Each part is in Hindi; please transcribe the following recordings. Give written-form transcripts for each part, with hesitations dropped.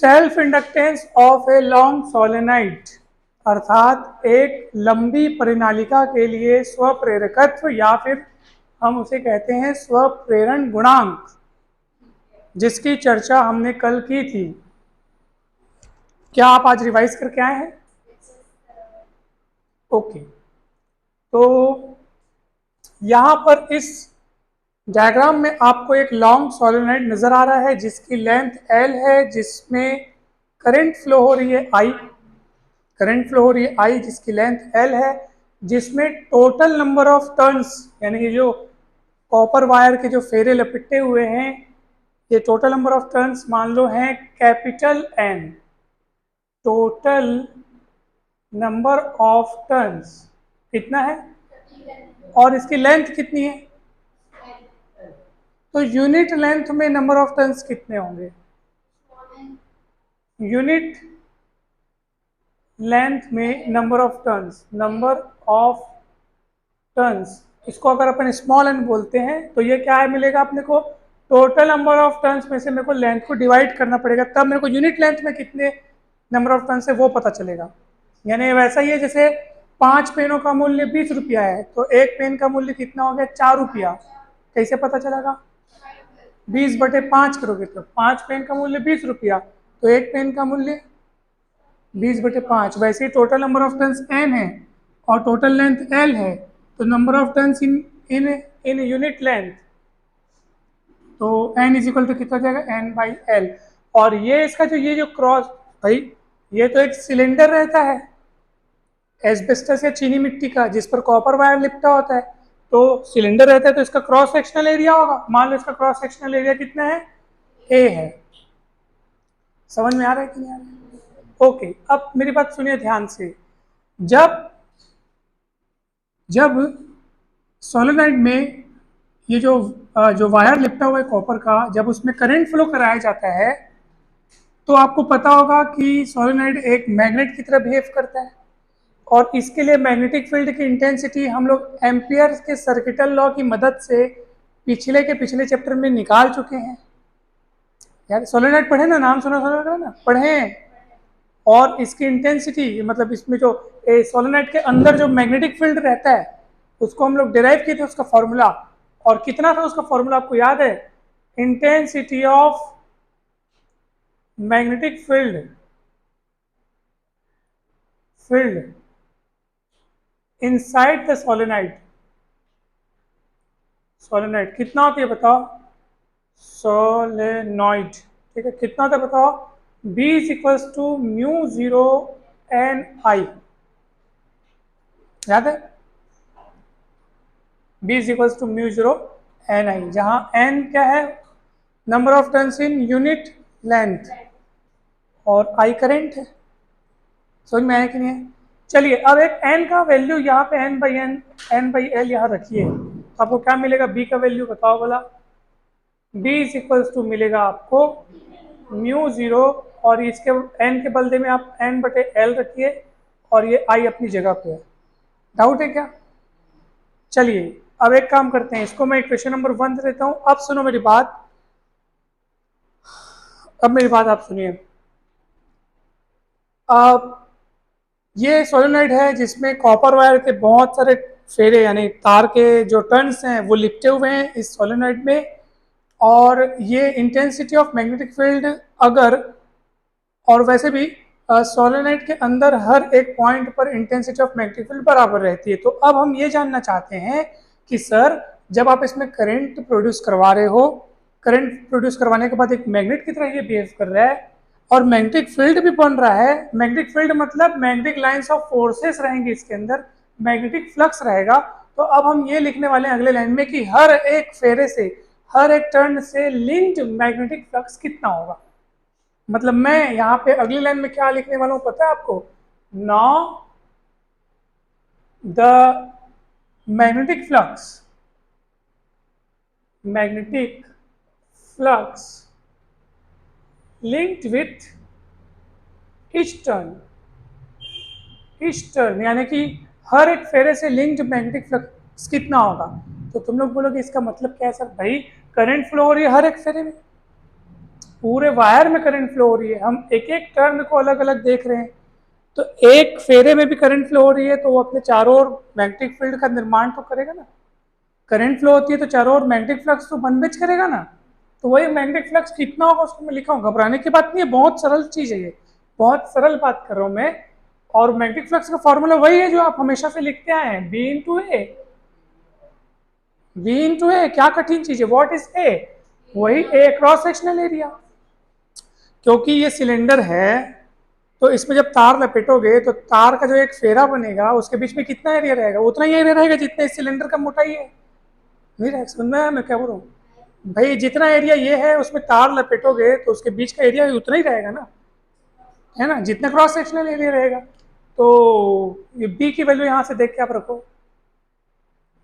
Self inductance of a long solenoid, अर्थात एक लंबी परिनालिका के लिए स्वप्रेरकत्व या फिर हम उसे कहते हैं स्वप्रेरण गुणांक, जिसकी चर्चा हमने कल की थी। क्या आप आज रिवाइज करके आए हैं? ओके, तो यहाँ पर इस डायग्राम में आपको एक लॉन्ग सोलेनॉइड नजर आ रहा है जिसकी लेंथ L है, जिसमें करंट फ्लो हो रही है I, जिसकी लेंथ L है, जिसमें टोटल नंबर ऑफ टर्न्स यानी कि जो कॉपर वायर के जो फेरे लपेटे हुए हैं, ये टोटल नंबर ऑफ टर्न्स मान लो हैं capital N। Total number of turns कितना है और इसकी लेंथ कितनी है? तो यूनिट लेंथ में नंबर ऑफ टर्न्स कितने होंगे? यूनिट लेंथ में नंबर ऑफ टर्न्स, इसको अगर अपन स्मॉल एन बोलते हैं तो ये क्या है मिलेगा अपने को? टोटल नंबर ऑफ टर्न्स में से मेरे को लेंथ को डिवाइड करना पड़ेगा, तब मेरे को यूनिट लेंथ में कितने नंबर ऑफ टर्न्स है वो पता चलेगा। यानी वैसा ही है जैसे 5 पेनों का मूल्य 20 रुपया है, तो एक पेन का मूल्य कितना हो गया? 4 रुपया। कैसे पता चलेगा? 20/5 करोगे तो 5 पेन का मूल्य 20 रुपया, तो एक पेन का मूल्य 20/5। वैसे ही total number of turns n है और टोटल लेंथ l है, तो number of turns in unit length, तो n इज इक्वल टू कितना जाएगा? n/l। और ये इसका ये जो क्रॉस, भाई ये तो एक सिलेंडर रहता है एस्बेस्टस या चीनी मिट्टी का जिस पर कॉपर वायर लिपटा होता है, तो सिलेंडर रहता है तो इसका क्रॉस सेक्शनल एरिया होगा। मान लो इसका क्रॉस सेक्शनल एरिया कितना है? a है। समझ में आ रहा है कि नहीं आ रहा है? ओके, अब मेरी बात सुनिए ध्यान से। जब सोलेनॉइड में ये जो वायर लिपटा हुआ है कॉपर का, जब उसमें करंट फ्लो कराया जाता है तो आपको पता होगा कि सोलेनॉइड एक मैग्नेट की तरह बिहेव करता है, और इसके लिए मैग्नेटिक फील्ड की इंटेंसिटी हम लोग एम्पियर के सर्किटल लॉ की मदद से पिछले चैप्टर में निकाल चुके हैं। यार सोलेनॉइड पढ़े ना, नाम सुना ना, पढ़े। और इसकी इंटेंसिटी मतलब इसमें जो सोलेनॉइड के अंदर जो मैग्नेटिक फील्ड रहता है उसको हम लोग डिराइव किए थे, उसका फॉर्मूला। और कितना था उसका फॉर्मूला आपको याद है? Intensity of magnetic field inside the solenoid कितना होती है बताओ? सोलेनॉइड, ठीक है, कितना होता है बताओ? B is equals to μ0 Ni। याद है? B is equals to μ0 Ni, जहां N क्या है? Number of turns in unit length और I करंट है। समझ में आया कि नहीं है? चलिए अब एक N का वैल्यू यहाँ पे N/L यहाँ रखिए, आपको क्या मिलेगा? B का वैल्यू बताओ बोला? B इज इक्वल्स टू मिलेगा आपको μ0, और इसके n के बदले में आप N/L रखिए और ये I अपनी जगह पे है। डाउट है क्या? चलिए अब एक काम करते हैं, इसको मैं इक्वेशन नंबर 1 दे देता हूं। अब सुनो मेरी बात, आप सुनिए। अब ये सोलेनॉइड है जिसमें कॉपर वायर के बहुत सारे फेरे यानी तार के जो टर्न्स हैं वो लिपटे हुए हैं इस सोलेनॉइड में, और ये इंटेंसिटी ऑफ मैग्नेटिक फील्ड अगर, और वैसे भी सोलेनॉइड के अंदर हर एक पॉइंट पर इंटेंसिटी ऑफ मैग्नेटिक फील्ड बराबर रहती है। तो अब हम ये जानना चाहते हैं कि सर जब आप इसमें करंट प्रोड्यूस करवा रहे हो, करंट प्रोड्यूस करवाने के बाद एक मैग्नेट की तरह ये बिहेव कर रहा है और मैग्नेटिक फील्ड भी बन रहा है। मैग्नेटिक फील्ड मतलब मैग्नेटिक लाइंस ऑफ फोर्सेस रहेंगे इसके अंदर, मैग्नेटिक फ्लक्स रहेगा। तो अब हम ये लिखने वाले हैं अगले लाइन में कि हर एक फेरे से, हर एक टर्न से लिंक्ड मैग्नेटिक फ्लक्स कितना होगा। मतलब मैं यहाँ पे अगली लाइन में क्या लिखने वाला हूँ पता है आपको? Now the magnetic flux linked with each turn, यानी कि हर एक फेरे से लिंक्ड मैग्नेटिक फ्लक्स कितना होगा। तो तुम लोग बोलोगे इसका मतलब क्या है सर? भाई करंट फ्लो हो रही है हर एक फेरे में, पूरे वायर में करंट फ्लो हो रही है, हम एक एक टर्न को अलग अलग देख रहे हैं। तो एक फेरे में भी करंट फ्लो हो रही है तो वो अपने चारों ओर मैग्नेटिक फील्ड का निर्माण तो करेगा ना। करंट फ्लो होती है तो चारों ओर मैग्नेटिक फ्लक्स तो बनबेच करेगा ना। तो वही मैग्नेटिक फ्लक्स कितना होगा उसको मैं लिखा हूँ, घबराने की बात नहीं है, बहुत सरल चीज़ है ये, बहुत सरल बात कर रहा हूँ मैं। और मैग्नेटिक फ्लक्स का फॉर्मूला वही है जो आप हमेशा से लिखते आए हैं, बी इंटू ए। बी इंटू ए, क्या कठिन चीज़ है, वॉट इज ए, वही ए क्रॉस सेक्शनल एरिया। क्योंकि ये सिलेंडर है तो इसमें जब तार लपेटोगे तो तार का जो एक फेरा बनेगा उसके बीच में कितना एरिया रहेगा, उतना ही एरिया रहेगा जितना इस सिलेंडर का मोटाई है। नहीं रहेगा, समझ में आया मैं क्या बोल रहा हूँ भाई, जितना एरिया ये है उसमें तार लपेटोगे तो उसके बीच का एरिया उतना ही रहेगा ना, है ना, जितना क्रॉस सेक्शनल एरिया रहेगा। तो ये बी की वैल्यू यहाँ से देख के आप रखो,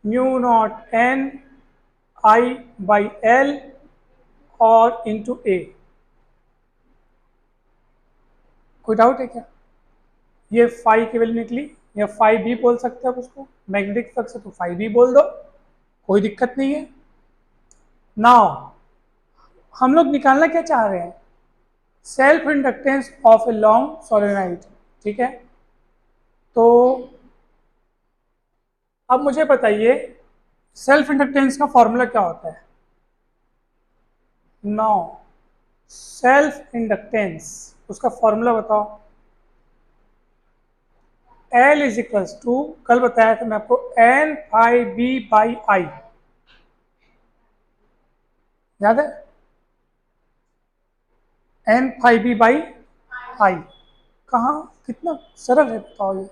mu naught N I by L और इंटू ए। कोई डाउट है क्या? ये फाई की वैल्यू निकली, या फाई भी बोल सकते हो आप उसको, मैग्नेटिक फ्लक्स है तो फाई भी बोल दो, कोई दिक्कत नहीं है। नाउ हम लोग निकालना क्या चाह रहे हैं, self inductance of a long solenoid, ठीक है। तो अब मुझे बताइए सेल्फ इंडक्टेंस का फॉर्मूला क्या होता है। नाउ सेल्फ इंडक्टेंस, उसका फॉर्मूला बताओ। L इज इक्वल्स टू, कल बताया था मैं आपको, N phi B by I, याद है, N phi B by I. कहाँ, कितना सरल है बताओ, ये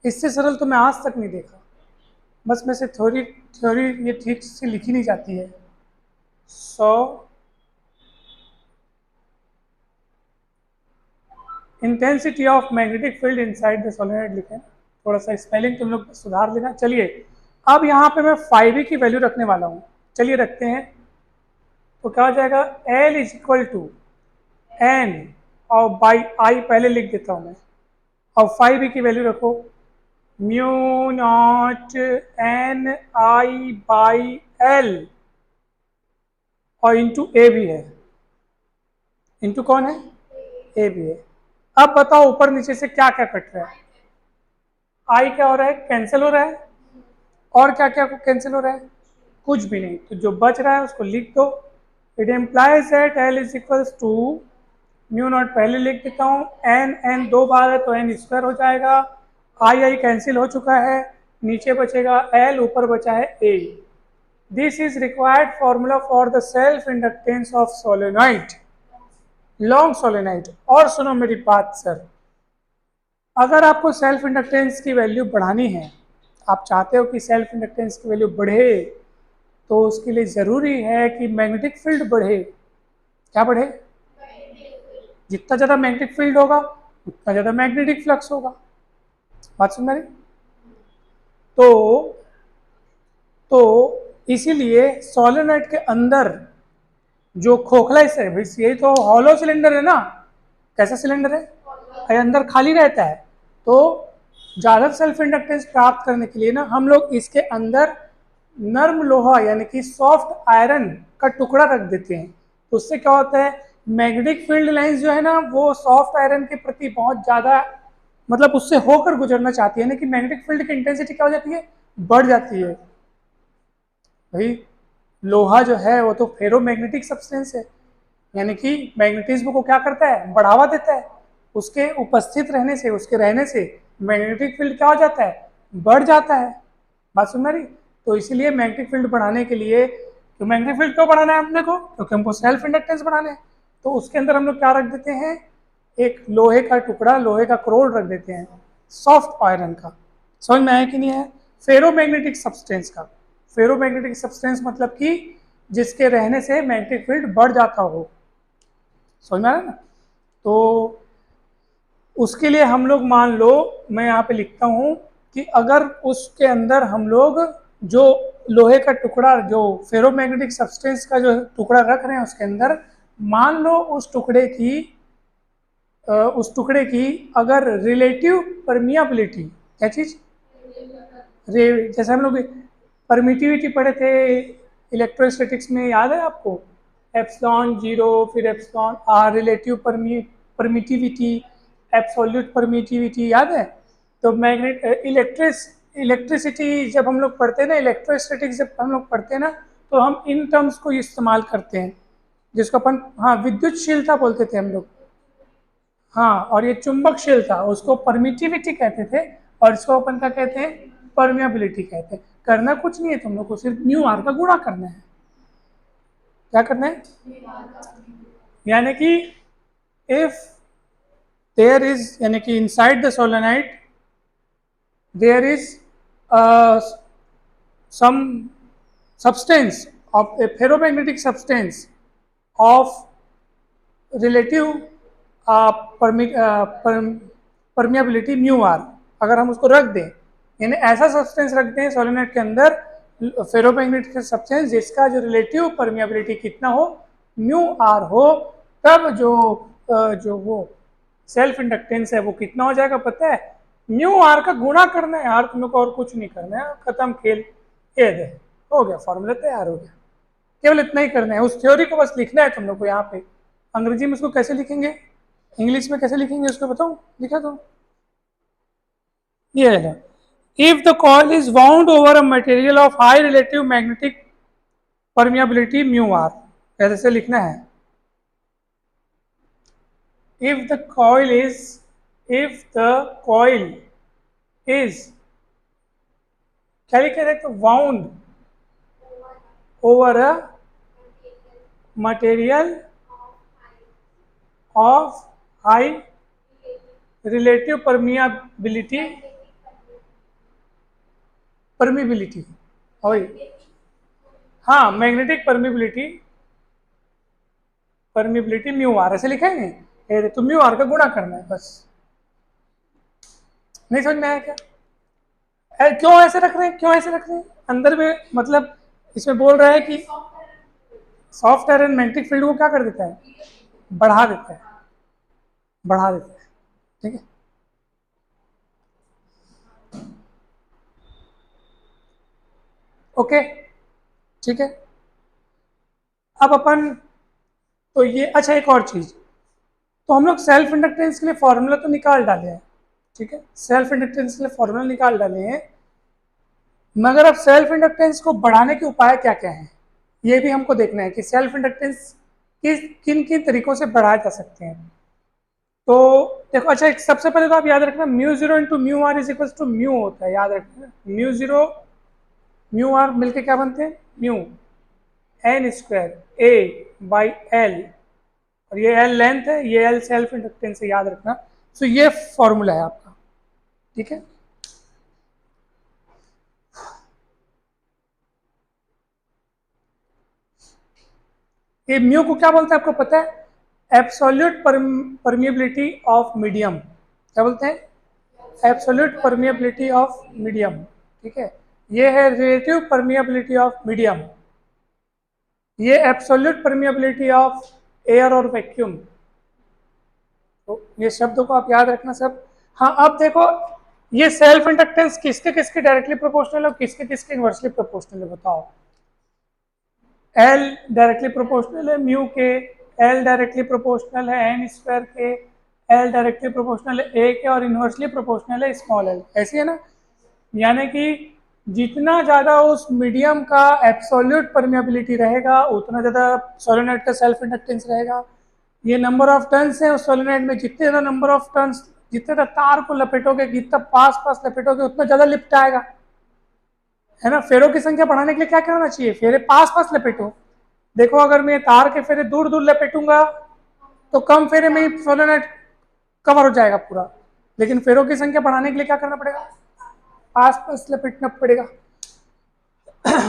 इससे सरल तो मैं आज तक नहीं देखा। बस में से थ्योरी थ्योरी ये ठीक से लिखी नहीं जाती है। सो intensity of magnetic field inside the solenoid लिखें, थोड़ा सा स्पेलिंग तुम लोग सुधार लेना। चलिए अब यहाँ पे मैं फाई की वैल्यू रखने वाला हूँ, चलिए रखते हैं। तो क्या हो जाएगा, L is equal to N और बाई आई पहले लिख देता हूँ मैं, और फाई बी की वैल्यू रखो, mu naught N I by L और इंटू ए भी है, इंटू कौन है, ए भी है। अब बताओ ऊपर नीचे से क्या क्या कट रहा है, आई क्या हो रहा है, कैंसिल हो रहा है, और क्या क्या कैंसिल हो रहा है, कुछ भी नहीं। तो जो बच रहा है उसको लिख दो। It implies that L is equals to, mu naught पहले लिख देता हूँ, एन एन दो बार है तो एन स्क्वायर हो जाएगा, आई आई कैंसिल हो चुका है, नीचे बचेगा एल, ऊपर बचा है A. This is required formula for the self inductance of solenoid, long solenoid. और सुनो मेरी बात सर, अगर आपको सेल्फ इंडक्टेंस की वैल्यू बढ़ानी है, आप चाहते हो कि सेल्फ इंडक्टेंस की वैल्यू बढ़े, तो उसके लिए ज़रूरी है कि मैग्नेटिक फील्ड बढ़े। क्या बढ़े, जितना ज़्यादा मैग्नेटिक फील्ड होगा उतना ज़्यादा मैग्नेटिक फ्लक्स होगा। बात सुन रही? तो इसीलिए सोलेनोइड के अंदर जो खोखला हिस्सा है, यही तो हॉलो सिलेंडर है ना, कैसा सिलेंडर है, अंदर खाली रहता है। तो ज़्यादा सेल्फ इंडक्टेंस प्राप्त करने के लिए ना हम लोग इसके अंदर नर्म लोहा यानी कि सॉफ्ट आयरन का टुकड़ा रख देते हैं। तो उससे क्या होता है, मैग्नेटिक फील्ड लाइंस जो है ना वो सॉफ्ट आयरन के प्रति बहुत ज़्यादा, मतलब उससे होकर गुजरना चाहती है ना, कि मैग्नेटिक फील्ड की इंटेंसिटी क्या हो जाती है, बढ़ जाती है। भाई लोहा जो है वो तो फेरोमैग्नेटिक सब्सटेंस है, यानी कि मैग्नेटिज्म को क्या करता है, बढ़ावा देता है। उसके उपस्थित रहने से, उसके रहने से मैग्नेटिक फील्ड क्या हो जाता है, बढ़ जाता है। बात सुन रही? तो इसीलिए मैग्नेटिक फील्ड बढ़ाने के लिए, तो मैग्नेटिक फील्ड क्यों बढ़ाना है अपने को, क्योंकि हमको सेल्फ इंडक्टेंस बढ़ाना है। तो उसके अंदर हम लोग क्या रख देते हैं, एक लोहे का टुकड़ा, लोहे का क्रोड रख देते हैं, सॉफ्ट आयरन का। समझ में आया कि नहीं है, फेरोमैग्नेटिक सब्सटेंस का। फेरोमैग्नेटिक सब्सटेंस मतलब कि जिसके रहने से मैग्नेटिक फील्ड बढ़ जाता हो। समझ में आ रहा है ना? तो उसके लिए हम लोग मान लो, मैं यहाँ पे लिखता हूँ कि अगर उसके अंदर हम लोग जो लोहे का टुकड़ा, जो फेरोमैग्नेटिक सब्सटेंस का जो टुकड़ा रख रहे हैं उसके अंदर, मान लो उस टुकड़े की अगर रिलेटिव परमियाबिलिटी, क्या चीज़, जैसे हम लोग परमिटिविटी पढ़े थे इलेक्ट्रोस्टैटिक्स में, याद है आपको, एप्सिलॉन जीरो, फिर epsilon r relative permittivity, absolute permittivity, याद है? तो मैग्नेट इलेक्ट्रिसिटी जब हम लोग पढ़ते हैं ना, इलेक्ट्रोस्टैटिक्स जब हम लोग पढ़ते हैं ना, तो हम इन टर्म्स को इस्तेमाल करते हैं, जिसको अपन हाँ विद्युतशीलता बोलते थे हम लोग। हाँ, और ये चुंबकशीलता उसको परमिटिविटी कहते थे, और इसको अपन क्या कहते हैं? परमियाबिलिटी कहते हैं। करना कुछ नहीं है तुम लोग को, सिर्फ म्यू आर का गुणा करना है। क्या करना है? यानी कि इफ देयर इज, यानी कि inside the solenoid there is some substance of a ferromagnetic substance of relative permeability mu r, अगर हम उसको रख दें, यानी ऐसा सब्सटेंस रख दें सोलेनाइड के अंदर, फेरोमैग्नेटिक सब्सटेंस जिसका जो रिलेटिव परमिएबिलिटी कितना हो, म्यू आर हो, तब जो वो सेल्फ इंडक्टेंस है वो कितना हो जाएगा पता है? म्यू आर का गुणा करना है यार, तुम लोग को और कुछ नहीं करना है, खत्म खेल। ये दे हो गया, फॉर्मूला तैयार हो गया, केवल इतना ही करना है। उस थ्योरी को बस लिखना है तुम लोग को यहाँ पे। अंग्रेजी में उसको कैसे लिखेंगे, इंग्लिश में कैसे लिखेंगे उसको बताओ, लिखा दो। ये है, if the coil is wound over a material of high relative magnetic permeability mu r, ऐसे लिखना है। if the coil is क्या लिखे थे? तो wound over a material of high relative permeability और हाँ मैग्नेटिक परमिबिलिटी म्यू आर, ऐसे लिखा है नहीं, तो म्यू आर का गुणा करना है बस। नहीं समझ में आया क्या? क्यों ऐसे रख रहे हैं, क्यों ऐसे रख रहे हैं? अंदर में मतलब इसमें बोल रहा है कि सॉफ्ट आयरन मैग्नेटिक फील्ड को क्या कर देता है? बढ़ा देता है, बढ़ा देता है। ठीक है, ओके, ठीक है। अब अपन तो ये, अच्छा एक और चीज, तो हम लोग सेल्फ इंडक्टेंस के लिए फॉर्मूला तो निकाल डाले हैं, ठीक है, सेल्फ इंडक्टेंस के लिए फॉर्मूला निकाल डाले हैं, मगर अब सेल्फ इंडक्टेंस को बढ़ाने के उपाय क्या क्या हैं, ये भी हमको देखना है कि सेल्फ इंडक्टेंस किन किन तरीकों से बढ़ाए जा सकते हैं। तो देखो, अच्छा एक सबसे पहले तो आप याद रखना, mu zero into mu r is equal to mu होता है, याद रखना। म्यू जीरो म्यू आर मिलके क्या बनते हैं? Mu N square A by L, और ये एल लेंथ है, ये एल सेल्फ इंडक्टेंस है, याद रखना। तो ये फॉर्मूला है आपका, ठीक है। ये म्यू को क्या बोलते हैं आपको पता है? एब्सोल्यूट परमिएबिलिटी ऑफ मीडियम, क्या बोलते हैं? एब्सोल्यूट परमिएबिलिटी ऑफ मीडियम, ठीक है। ये है रिलेटिव परमिएबिलिटी ऑफ मीडियम, ये एब्सोल्यूट परमिएबिलिटी ऑफ एयर और वैक्यूम। तो ये शब्दों को आप याद रखना सब। हाँ, अब देखो ये सेल्फ इंडक्टेंस किसके किसके डायरेक्टली प्रोपोर्शनल है और किसके किसके इनवर्सली प्रोपोर्शनल है, बताओ। एल डायरेक्टली प्रोपोर्शनल है म्यू के, एल डायरेक्टली प्रोपोर्शनल है एन स्क्वायर के, एल डायरेक्टली प्रोपोर्शनल है ए के, और इनवर्सली प्रोपोर्शनल है स्मॉल एल, ऐसी है ना। यानी कि जितना ज़्यादा उस मीडियम का एब्सोल्यूट परमिएबिलिटी रहेगा, उतना ज़्यादा सोलेनोइड का सेल्फ इंडक्टेंस रहेगा। ये नंबर ऑफ टर्न्स है उस सोलेनोइड में, जितने ज़्यादा नंबर ऑफ टर्न्स, जितने ज़्यादा तार को लपेटोगे, जितना पास पास लपेटोगे, उतना ज़्यादा लिफ्ट आएगा, है ना। फेरों की संख्या बढ़ाने के लिए क्या करना चाहिए? फेरे पास पास लपेटो। देखो अगर मैं तार के फेरे दूर दूर लपेटूंगा तो कम फेरे में ही सोलेनोइड कवर हो जाएगा पूरा, लेकिन फेरों की संख्या बढ़ाने के लिए क्या करना पड़ेगा? पास पास लपेटना पड़ेगा।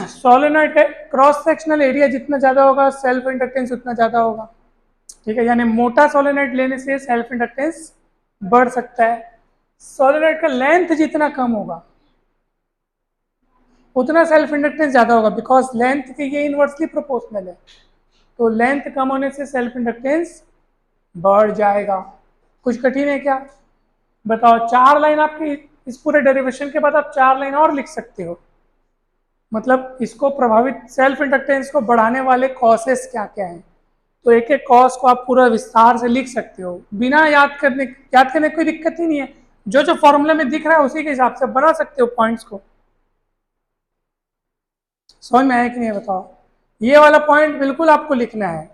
सोलेनोइड का क्रॉस सेक्शनल एरिया जितना ज्यादा होगा, सेल्फ इंडक्टेंस उतना ज्यादा होगा, ठीक है। यानी मोटा सोलेनोइड लेने से सेल्फ इंडक्टेंस बढ़ सकता है। सोलेनोइड का लेंथ जितना कम होगा उतना सेल्फ इंडक्टेंस ज्यादा होगा, बिकॉज लेंथ के ये इनवर्सली प्रोपोर्शनल है। तो लेंथ कम होने से सेल्फ इंडक्टेंस बढ़ जाएगा। कुछ कठिन है क्या? बताओ। 4 लाइन आपकी इस पूरे डेरिवेशन के बाद आप 4 लाइन और लिख सकते हो। मतलब इसको प्रभावित, सेल्फ इंडक्टेंस को बढ़ाने वाले कॉसेस क्या क्या हैं, तो एक एक कॉस को आप पूरा विस्तार से लिख सकते हो, बिना याद करने की कोई दिक्कत ही नहीं है। जो जो फॉर्मूला में दिख रहा है उसी के हिसाब से बना सकते हो पॉइंट्स को। समझ में आया कि नहीं बताओ? ये वाला पॉइंट बिल्कुल आपको लिखना है।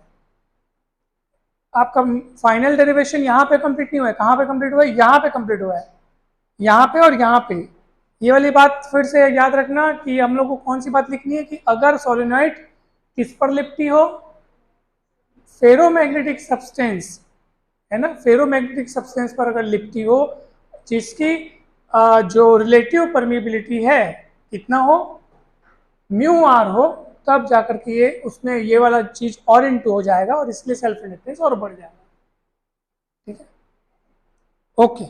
आपका फाइनल डेरिवेशन यहाँ पे कंप्लीट नहीं हुआ है, कहाँ पे कंप्लीट हुआ है? यहाँ पे कंप्लीट हुआ है, यहाँ पे और यहाँ पे। ये वाली बात फिर से याद रखना कि हम लोग को कौन सी बात लिखनी है कि अगर सोलेनोइड किस पर लिपटी हो, फेरोमैग्नेटिक सब्सटेंस है ना, फेरोमैग्नेटिक सब्सटेंस पर अगर लिपटी हो जिसकी जो रिलेटिव परमिबिलिटी है कितना हो, म्यू आर हो, तब जाकर के ये उसमें ये वाला चीज और इनटू हो जाएगा और इसलिए सेल्फ इंडक्टेंस और बढ़ जाएगा। ठीक है, ओके।